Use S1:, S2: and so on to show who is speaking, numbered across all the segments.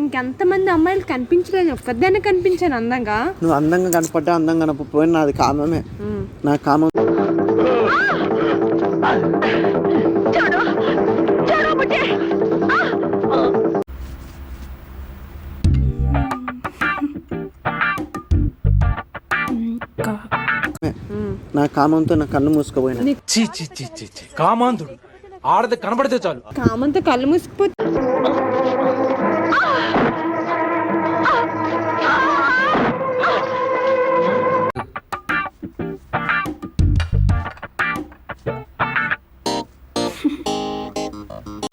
S1: ఇంకెంతమంది అమ్మాయిలు కనిపించలేదు, ఒక్కదాన్ని కనిపించాను అందంగా.
S2: నువ్వు అందంగా కనపడ్డా అందంగా కనపడిపోయినా నాది కామమే. నా కామం నా కామంతో నా కళ్ళు మూసుకుపోయినా.
S3: కామాంధుడు ఆడది కనబడితే చాలు
S1: కామంతో కళ్ళు మూసుకుపోతే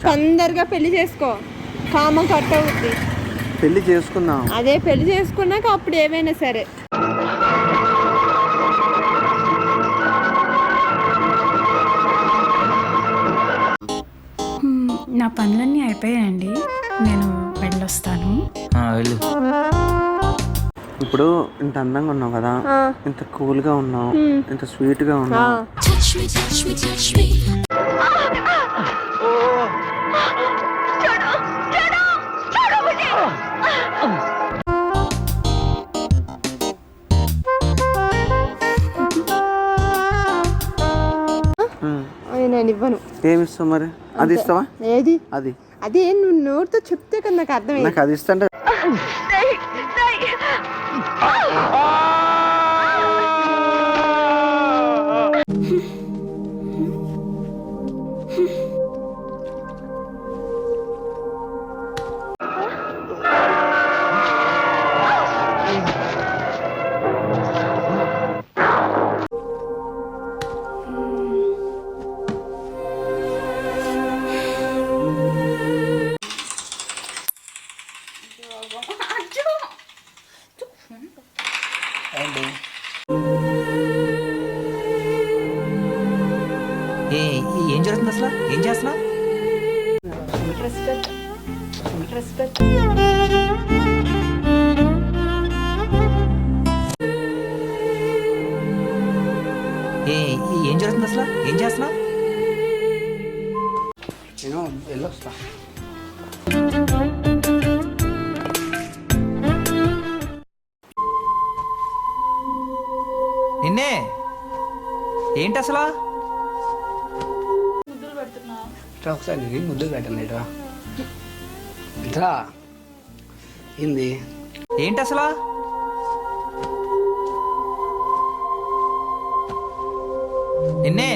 S1: తొందరగా పెళ్లి చేసుకో, కామం కట్ అవుద్ది.
S2: పెళ్లి చేసుకుందాం.
S1: అదే పెళ్లి చేసుకున్నాక అప్పుడు ఏమైనా సరే.
S4: నా పనులన్నీ అయిపోయాయండి, నేను వెళ్ళొస్తాను.
S2: ఇప్పుడు ఇంత అందంగా ఉన్నావు కదా, ఇంత కూల్ గా ఉన్నావు, ఇంత స్వీట్ గా ఉన్నావు.
S1: నేను ఇవ్వను.
S2: ఏమి ఇస్తావు మరి? అది ఇస్తావా?
S1: ఏది?
S2: అది
S1: అదే నువ్వు నోటితో చెప్తే కదా నాకు అర్థమైంది.
S2: నాకు అది ఇస్తా.
S5: ఏం జరుగుతుంది అసలు? ఏం చేస్తున్నా? ఏం జరుగుతుంది అసలు? ఏం చేస్తున్నా?
S2: నేను వెళ్ళొస్తా.
S5: నిన్నే ఏంటి అసలు?
S6: ఒకసారి ముద్దు పెట్టండి. ఇట్రా ఏంది?
S5: ఏంటి అసలు? నిన్నే